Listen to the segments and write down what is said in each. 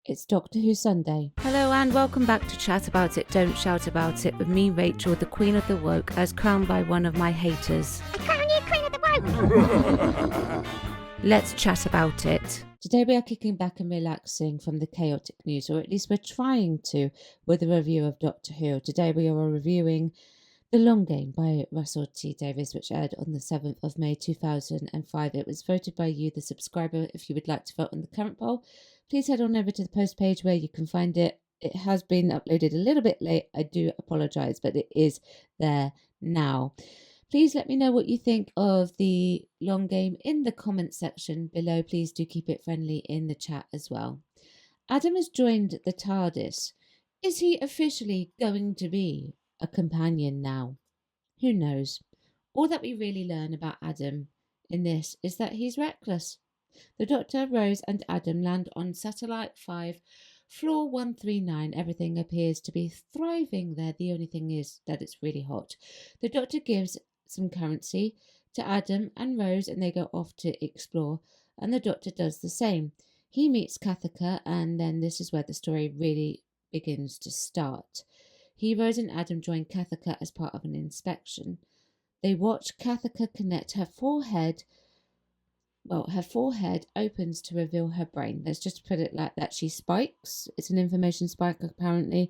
It's Doctor Who Sunday. Hello and welcome back to Chat About It, Don't Shout About It with me, Rachel, the Queen of the Woke, as crowned by one of my haters. I crown you Queen of the Woke! Let's chat about it. Today we are kicking back and relaxing from the chaotic news, or at least we're trying to, with a review of Doctor Who. Today we are reviewing The Long Game by Russell T Davies, which aired on the 7th of May 2005. It was voted by you, the subscriber. If you would like to vote on the current poll, please head on over to the post page where you can find it. It has been uploaded a little bit late. I do apologise, but it is there now. Please let me know what you think of The Long Game in the comments section below. Please do keep it friendly in the chat as well. Adam has joined the TARDIS. Is he officially going to be a companion now? Who knows? All that we really learn about Adam in this is that he's reckless. The Doctor, Rose and Adam land on Satellite 5, floor 139. Everything appears to be thriving there. The only thing is that it's really hot. The Doctor gives some currency to Adam and Rose and they go off to explore, and the Doctor does the same. He meets Kathaka, and then this is where the story really begins to start. He, Rose and Adam join Kathaka as part of an inspection. They watch Kathaka connect her forehead. Well, her forehead opens to reveal her brain. Let's just put it like that. She spikes. It's an information spike, apparently.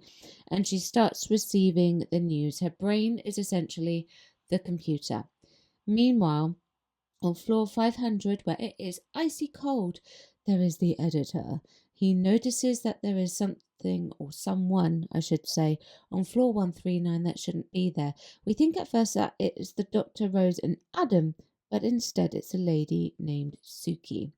And she starts receiving the news. Her brain is essentially the computer. Meanwhile, on floor 500, where it is icy cold, there is the editor. He notices that there is something, or someone, I should say, on floor 139 that shouldn't be there. We think at first that it is the Doctor, Rose and Adam, but instead it's a lady named Suki.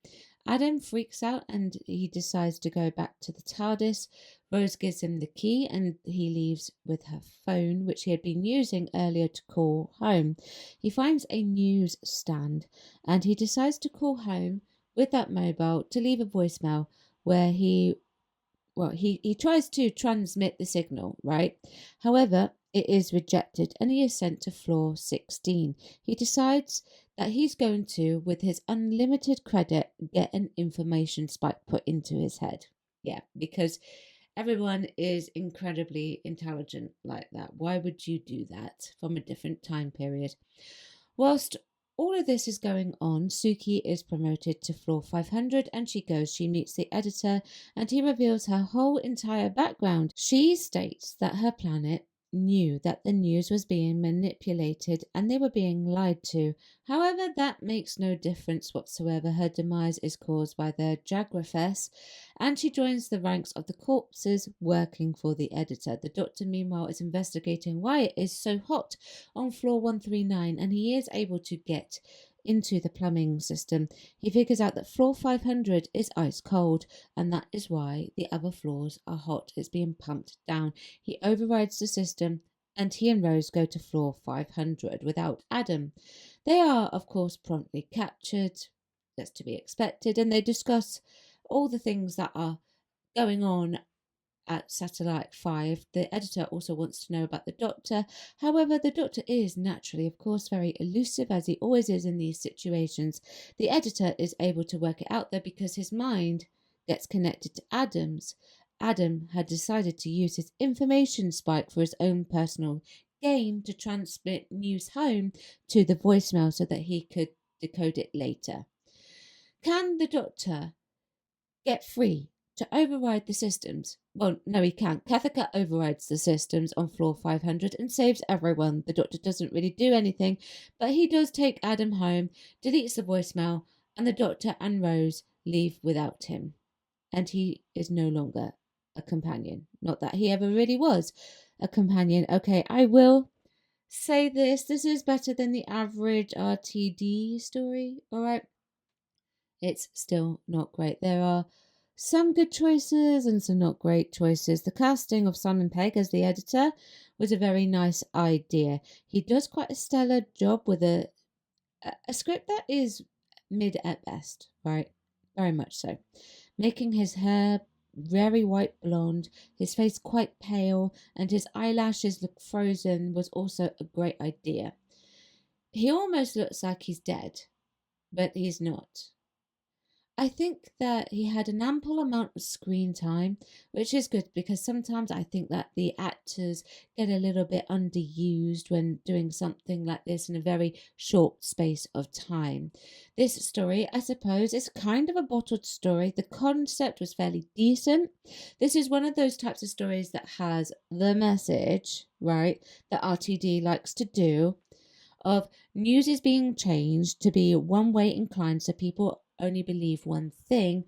Adam freaks out and he decides to go back to the TARDIS. Rose gives him the key and he leaves with her phone, which he had been using earlier to call home. He finds a news stand and he decides to call home with that mobile to leave a voicemail where he tries to transmit the signal, right? However, it is rejected and he is sent to floor 16. He decides that he's going to, with his unlimited credit, get an information spike put into his head. Yeah, because everyone is incredibly intelligent like that. Why would you do that from a different time period? Whilst all of this is going on, Suki is promoted to floor 500 and she meets the editor and he reveals her whole entire background. She states that her planet knew that the news was being manipulated and they were being lied to. However, that makes no difference whatsoever. Her demise is caused by the Jagrafess and she joins the ranks of the corpses working for the editor. The Doctor, meanwhile, is investigating why it is so hot on floor 139 and he is able to get into the plumbing system. He figures out that floor 500 is ice cold and that is why the other floors are hot. It's being pumped down. He overrides the system and he and Rose go to floor 500 without Adam. They are, of course, promptly captured. That's to be expected, and they discuss all the things that are going on at Satellite 5. The editor also wants to know about the Doctor. However, the Doctor is naturally, of course, very elusive, as he always is in these situations. The editor is able to work it out there because his mind gets connected to Adam's. Adam had decided to use his information spike for his own personal gain to transmit news home to the voicemail so that he could decode it later. Can the Doctor get free to override the systems? Well, no, he can't. Kathaka overrides the systems on floor 500 and saves everyone. The Doctor doesn't really do anything, but he does take Adam home, deletes the voicemail, and the Doctor and Rose leave without him. And he is no longer a companion. Not that he ever really was a companion. Okay, I will say this. This is better than the average RTD story, alright? It's still not great. There are some good choices and some not great choices. The casting of Simon Pegg as the editor was a very nice idea. He does quite a stellar job with a script that is mid at best, right? Very much so. Making his hair very white blonde, his face quite pale, and his eyelashes look frozen was also a great idea. He almost looks like he's dead, but he's not. I think that he had an ample amount of screen time, which is good because sometimes I think that the actors get a little bit underused when doing something like this in a very short space of time. This story, I suppose, is kind of a bottled story. The concept was fairly decent. This is one of those types of stories that has the message, right, that RTD likes to do of news is being changed to be one way inclined so people only believe one thing.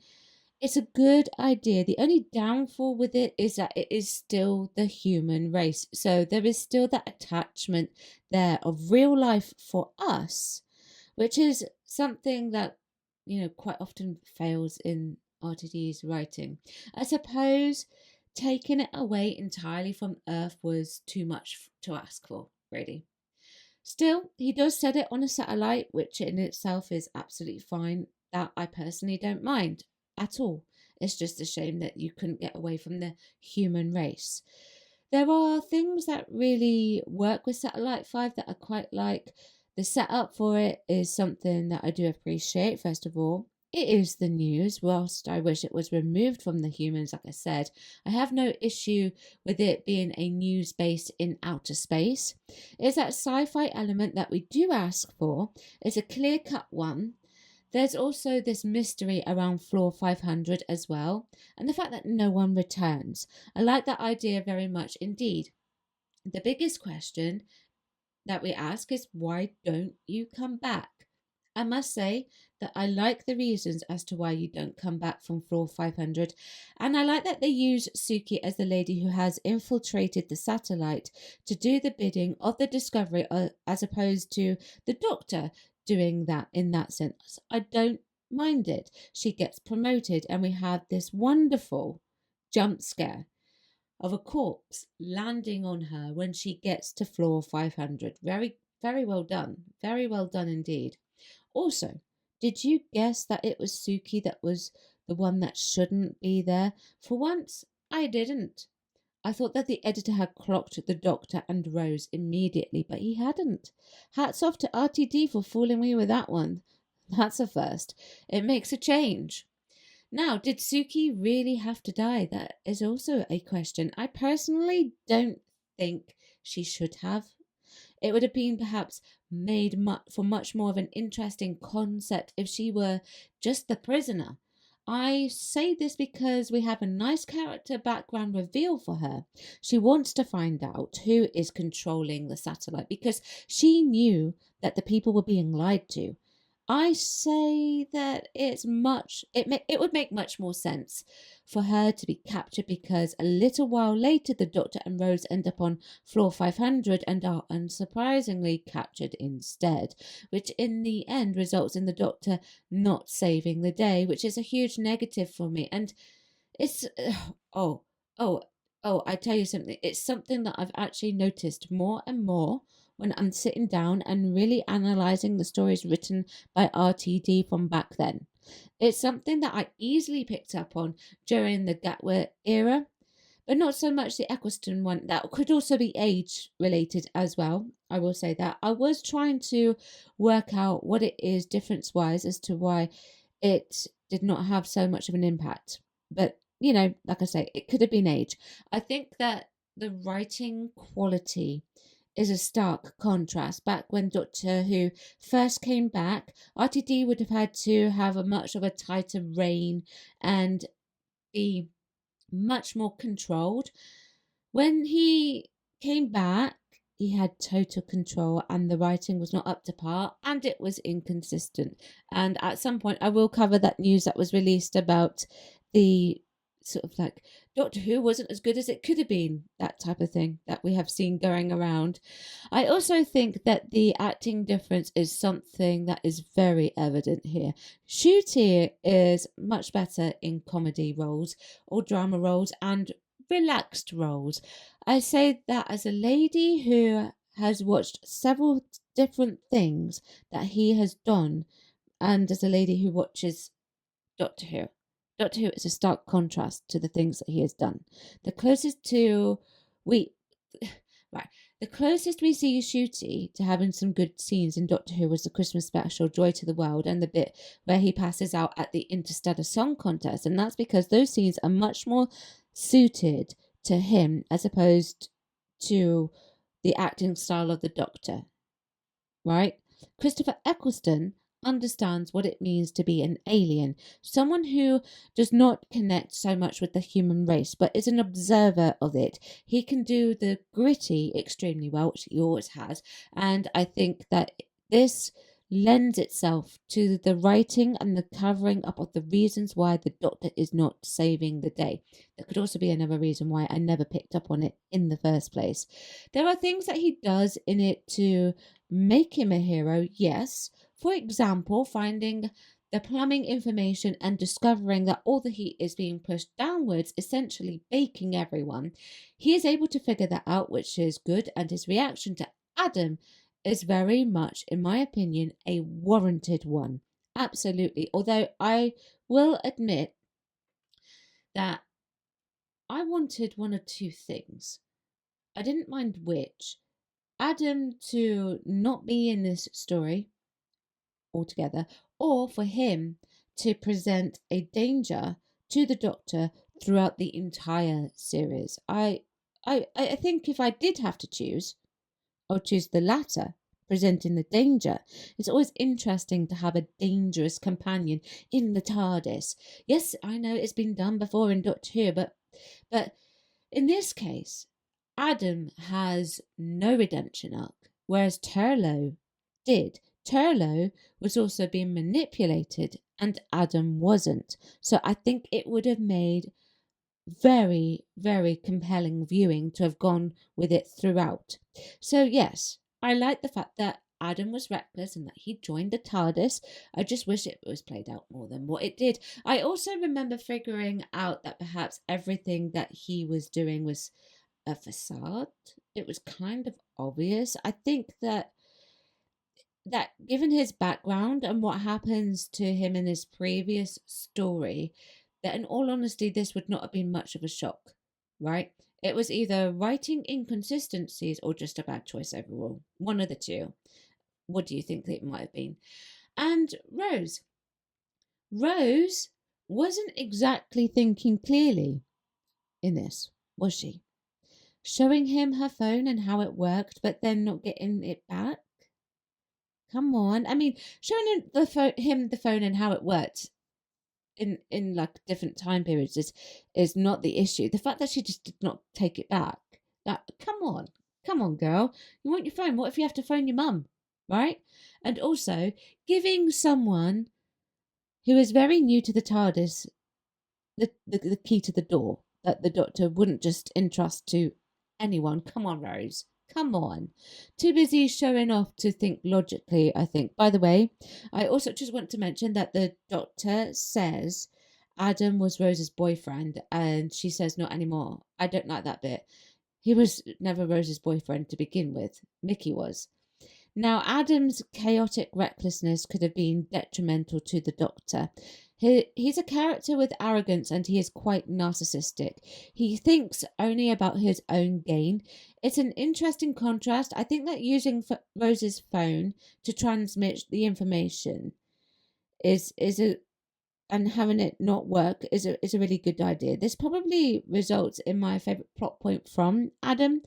It's a good idea. The only downfall with it is that it is still the human race. So there is still that attachment there of real life for us, which is something that, quite often fails in RTD's writing. I suppose taking it away entirely from Earth was too much to ask for, really. Still, he does set it on a satellite, which in itself is absolutely fine. That I personally don't mind at all. It's just a shame that you couldn't get away from the human race. There are things that really work with Satellite 5 that I quite like. The setup for it is something that I do appreciate, first of all. It is the news, whilst I wish it was removed from the humans, like I said. I have no issue with it being a news based in outer space. It's that sci fi element that we do ask for. It's a clear cut one. There's also this mystery around floor 500 as well, and the fact that no one returns. I like that idea very much indeed. The biggest question that we ask is, why don't you come back? I must say that I like the reasons as to why you don't come back from floor 500, and I like that they use Suki as the lady who has infiltrated the satellite to do the bidding of the Discovery, as opposed to the Doctor doing that in that sense. I don't mind it. She gets promoted, and we have this wonderful jump scare of a corpse landing on her when she gets to floor 500. Very, very well done. Very well done indeed. Also, did you guess that it was Suki that was the one that shouldn't be there? For once, I didn't. I thought that the editor had clocked the Doctor and Rose immediately, but he hadn't. Hats off to RTD for fooling me with that one. That's a first. It makes a change. Now, did Suki really have to die? That is also a question. I personally don't think she should have. It would have been perhaps made for much more of an interesting concept if she were just the prisoner. I say this because we have a nice character background reveal for her. She wants to find out who is controlling the satellite because she knew that the people were being lied to. I say that it would make much more sense for her to be captured because a little while later the Doctor and Rose end up on floor 500 and are unsurprisingly captured instead, which in the end results in the Doctor not saving the day, which is a huge negative for me. And it's oh oh I tell you something, it's something that I've actually noticed more and more when I'm sitting down and really analysing the stories written by RTD from back then. It's something that I easily picked up on during the Gatwa era, but not so much the Eccleston one. That could also be age related as well. I will say that. I was trying to work out what it is difference wise as to why it did not have so much of an impact. But, like I say, it could have been age. I think that the writing quality is a stark contrast. Back when Doctor Who first came back, RTD would have had to have a much of a tighter rein and be much more controlled. When he came back, he had total control and the writing was not up to par and it was inconsistent. And at some point, I will cover that news that was released about the sort of like Doctor Who wasn't as good as it could have been, that type of thing that we have seen going around. I also think that the acting difference is something that is very evident here. Ncuti is much better in comedy roles or drama roles and relaxed roles. I say that as a lady who has watched several different things that he has done, and as a lady who watches Doctor Who. Doctor Who is a stark contrast to the things that he has done. The closest to Right. The closest we see Shooty to having some good scenes in Doctor Who was the Christmas special Joy to the World and the bit where he passes out at the Interstellar Song Contest. And that's because those scenes are much more suited to him as opposed to the acting style of the Doctor. Right? Christopher Eccleston understands what it means to be an alien, someone who does not connect so much with the human race, but is an observer of it. He can do the gritty extremely well, which he always has, and I think that this lends itself to the writing and the covering up of the reasons why the Doctor is not saving the day. That could also be another reason why I never picked up on it in the first place. There are things that he does in it to make him a hero, yes. For example, finding the plumbing information and discovering that all the heat is being pushed downwards, essentially baking everyone. He is able to figure that out, which is good, and his reaction to Adam is very much, in my opinion, a warranted one. Absolutely. Although I will admit that I wanted one or two things. I didn't mind which. Adam to not be in this story altogether, or for him to present a danger to the Doctor throughout the entire series. I think if I did have to choose, I would choose the latter, presenting the danger. It's always interesting to have a dangerous companion in the TARDIS. Yes, I know it's been done before in Doctor Who, but in this case, Adam has no redemption arc, whereas Turlough did. Turlough was also being manipulated and Adam wasn't. So I think it would have made very, very compelling viewing to have gone with it throughout. So yes, I like the fact that Adam was reckless and that he joined the TARDIS. I just wish it was played out more than what it did. I also remember figuring out that perhaps everything that he was doing was a facade. It was kind of obvious. I think that given his background and what happens to him in his previous story, that in all honesty, this would not have been much of a shock, right? It was either writing inconsistencies or just a bad choice overall. One of the two. What do you think it might have been? And Rose. Rose wasn't exactly thinking clearly in this, was she? Showing him her phone and how it worked, but then not getting it back? Come on. I mean, showing him the phone and how it worked in like different time periods is not the issue. The fact that she just did not take it back. Like, come on, girl. You want your phone? What if you have to phone your mum, right? And also giving someone who is very new to the TARDIS the key to the door that the Doctor wouldn't just entrust to anyone. Come on, Rose. Come on. Too busy showing off to think logically, I think. By the way, I also just want to mention that the Doctor says Adam was Rose's boyfriend and she says not anymore. I don't like that bit. He was never Rose's boyfriend to begin with. Mickey was. Now, Adam's chaotic recklessness could have been detrimental to the Doctor. He's a character with arrogance and he is quite narcissistic. He thinks only about his own gain. It's an interesting contrast. I think that using Rose's phone to transmit the information and having it not work is a really good idea. This probably results in my favourite plot point from Adam.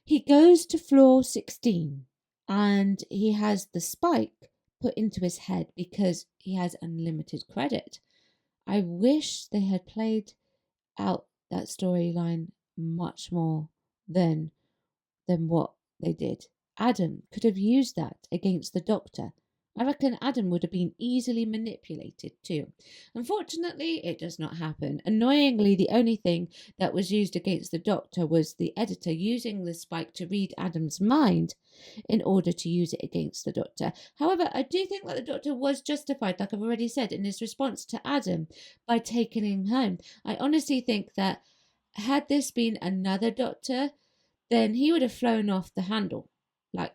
He goes to floor 16 and he has the spike put into his head because he has unlimited credit. I wish they had played out that storyline much more than what they did. Adam could have used that against the Doctor. I reckon Adam would have been easily manipulated too. Unfortunately, it does not happen. Annoyingly, the only thing that was used against the Doctor was the editor using the spike to read Adam's mind in order to use it against the Doctor. However, I do think that the Doctor was justified, like I've already said, in his response to Adam by taking him home. I honestly think that had this been another Doctor, then he would have flown off the handle. Like,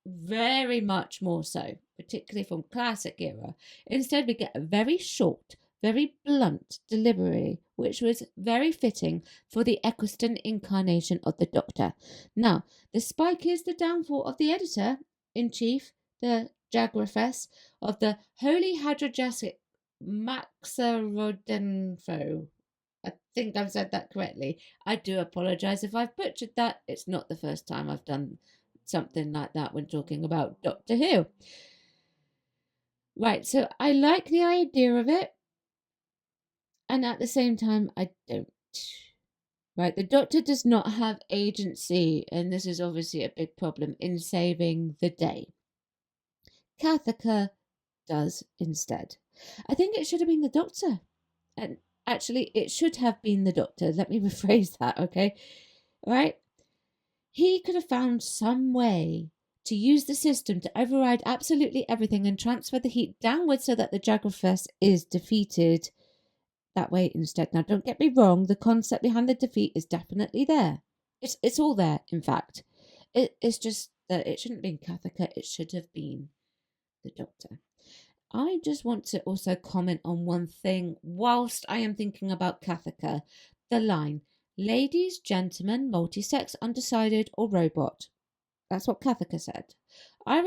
very much more so, particularly from classic era. Instead, we get a very short, very blunt delivery, which was very fitting for the Eccleston incarnation of the Doctor. Now, the spike is the downfall of the editor-in-chief, the Jagrafess, of the Holy Hadrajasic Maxarodenfo. I think I've said that correctly. I do apologise if I've butchered that. It's not the first time I've done something like that when talking about Doctor Who. Right, so I like the idea of it, and at the same time, I don't. Right, the Doctor does not have agency, and this is obviously a big problem, in saving the day. Kathaka does instead. I think it should have been the Doctor. And actually, it should have been the Doctor. Let me rephrase that, okay? Right? He could have found some way to use the system to override absolutely everything and transfer the heat downwards so that the Jagrafess is defeated that way instead. Now, don't get me wrong, the concept behind the defeat is definitely there. It's all there, in fact. It's just that it shouldn't have been Kathaka, it should have been the Doctor. I just want to also comment on one thing whilst I am thinking about Kathaka. The line, ladies, gentlemen, multi-sex, undecided, or robot. That's what Kathaka said. I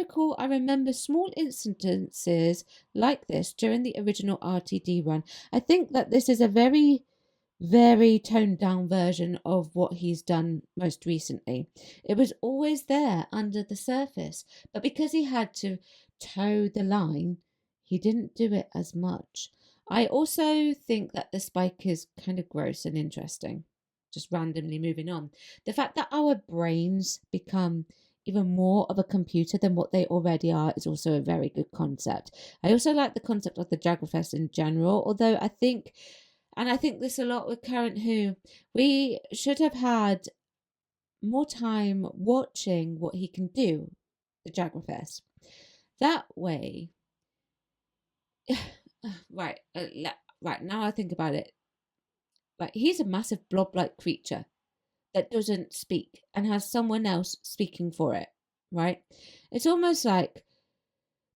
remember small instances like this during the original RTD run. I think that this is a very, very toned down version of what he's done most recently. It was always there under the surface, but because he had to toe the line, he didn't do it as much. I also think that the spike is kind of gross and interesting. Just randomly moving on. The fact that our brains become even more of a computer than what they already are is also a very good concept. I also like the concept of the Jagrafess in general, although I think this a lot with Current Who, we should have had more time watching what he can do, the Jagrafess. That way, right, now I think about it. Right, he's a massive blob-like creature that doesn't speak and has someone else speaking for it, right? It's almost like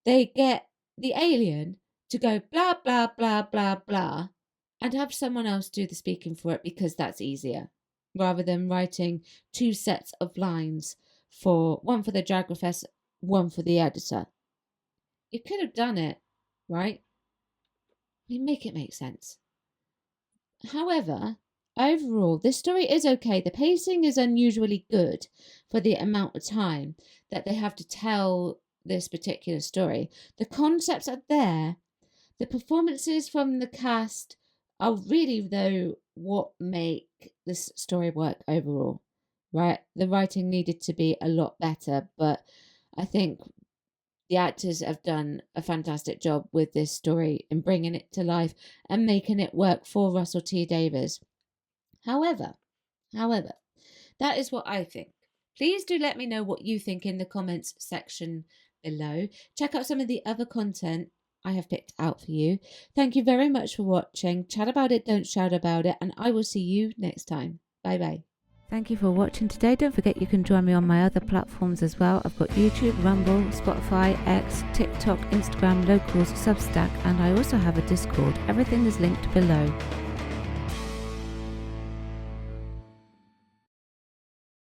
they get the alien to go blah, blah, blah, blah, blah, and have someone else do the speaking for it because that's easier, rather than writing two sets of lines, one for the Jagrafess, one for the editor. You could have done it, right? Make it make sense. However, overall, this story is okay. The pacing is unusually good for the amount of time that they have to tell this particular story. The concepts are there. The performances from the cast are really, though, what make this story work overall, right? The writing needed to be a lot better, but I think the actors have done a fantastic job with this story in bringing it to life and making it work for Russell T Davies. However, that is what I think. Please do let me know what you think in the comments section below. Check out some of the other content I have picked out for you. Thank you very much for watching. Chat about it, don't shout about it, and I will see you next time. Bye bye. Thank you for watching today. Don't forget you can join me on my other platforms as well. I've got YouTube, Rumble, Spotify, X, TikTok, Instagram, Locals, Substack, and I also have a Discord. Everything is linked below.